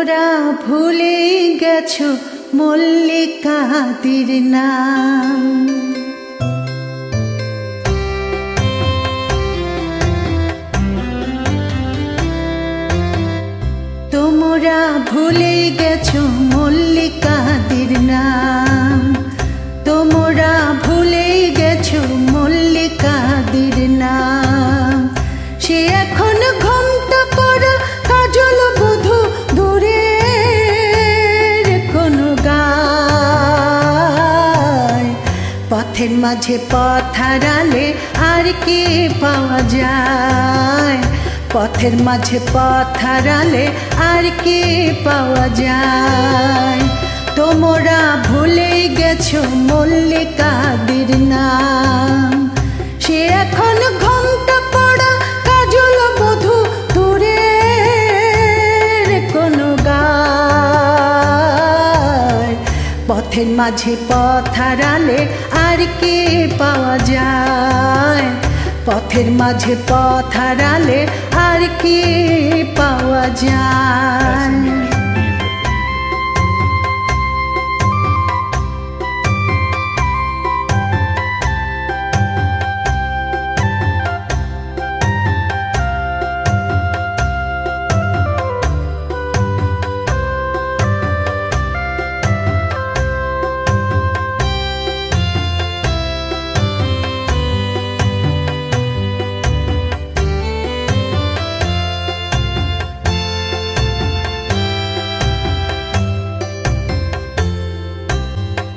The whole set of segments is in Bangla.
তোমরা ভুলে গেছো মল্লিকাদির নাম। তোমরা ভুলে গেছো মল্লিকাদির নাম। তোমরা ভুলে গেছো মল্লিকাদির নাম। সে এখন ঘোমটা পরা কাজল বধূ দূরের কোনো গায়। পথের মাঝে পথ হারালে আর কি পাওয়া যায়? পথের মাঝে পথ হারালে আর কি পাওয়া যায়? তোমরা ভুলে গেছো মল্লিকাদির নাম। সে এখন ঘোমটা পড়া কাজল বধূ দূরের কোনো গায়। পথের মাঝে পথ হারালে আর কি পাওয়া যায়? পথের মাঝে পথ হারালে আর কি পাওয়া যায়?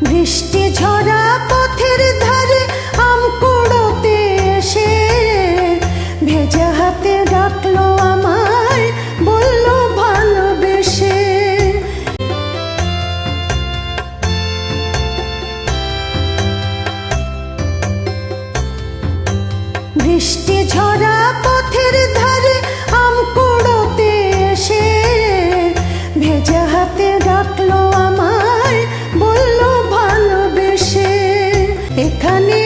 বৃষ্টি ঝরা পথের ধারে আম কুড়োতে এসে ভেজা হাতে ডাকলো আমায়, বললো ভালোবেসে। বৃষ্টি ঝরা পথের ধারে আম কুড়োতে এসে ভেজা হাতে ডাকলো আমায়, বললো ভালোবেসে। এখানে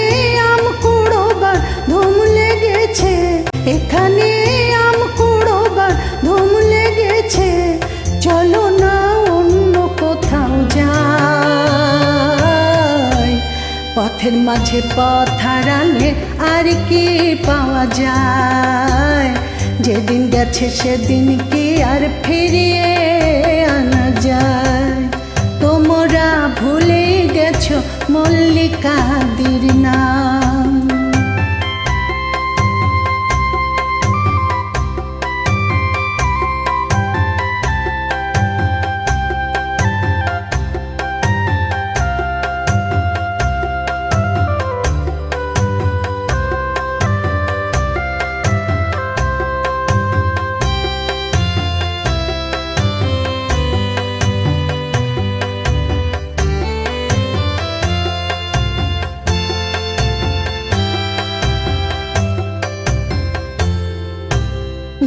আম কুড়োবার ধুম লেগেছে, এখানে আম কুড়োবার ধুম লেগেছে। চলো না অন্য কোথাও যাই। পথের মাঝে পথ হারালে আর কি পাওয়া যায়? যেদিন গেছে সেদিন কি আর ফিরিয়ে আনা যায়? তোমরা ভুলে গেছো মল্লিকাদির নাম।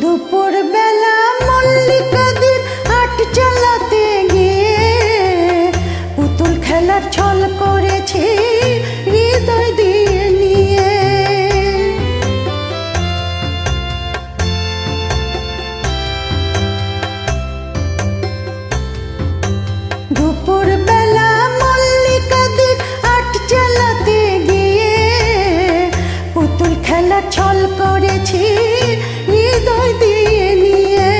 দুপুর বেলা মল্লিকাদির হাট চালাতে গিয়ে পুতুল খেলার ছল করেছি হৃদয় দিয়ে নিয়ে। দুপুর বেলা মল্লিকাদির হাট চালাতে গিয়ে পুতুল খেলার ছল করেছি হৃদয় দিয়ে নিয়ে।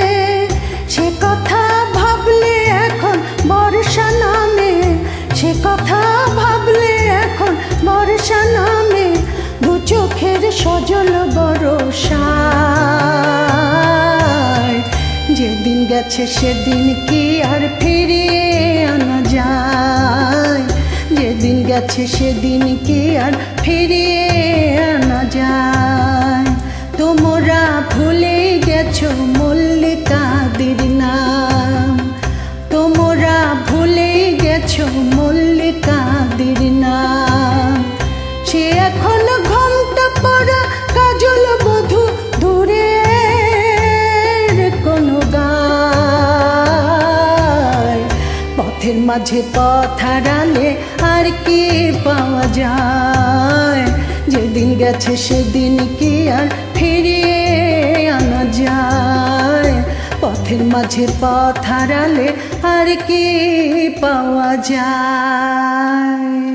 সে কথা ভাবলে এখন বর্ষা নামে, সে কথা ভাবলে এখন বর্ষা নামে। দু চোখের সজল বরষায়। যেদিন গেছে সেদিন কি আর ফিরিয়ে আনা যায়? যেদিন গেছে সেদিন কি আর ফিরিয়ে আনা যায়? তোমরা ভুলে গেছো মল্লিকাদির নাম। তোমরা ভুলে গেছো মল্লিকাদির নাম। সে এখন ঘোমটা পরা কাজল বধূ দূরের কোনো গায়। পথের মাঝে পথ হারালে আর কি পাওয়া যায়? যেদিন গেছে সেদিন কি আর ফিরিয়ে আনা যায়? পথের মাঝে পথ হারালে আর কি পাওয়া যায়।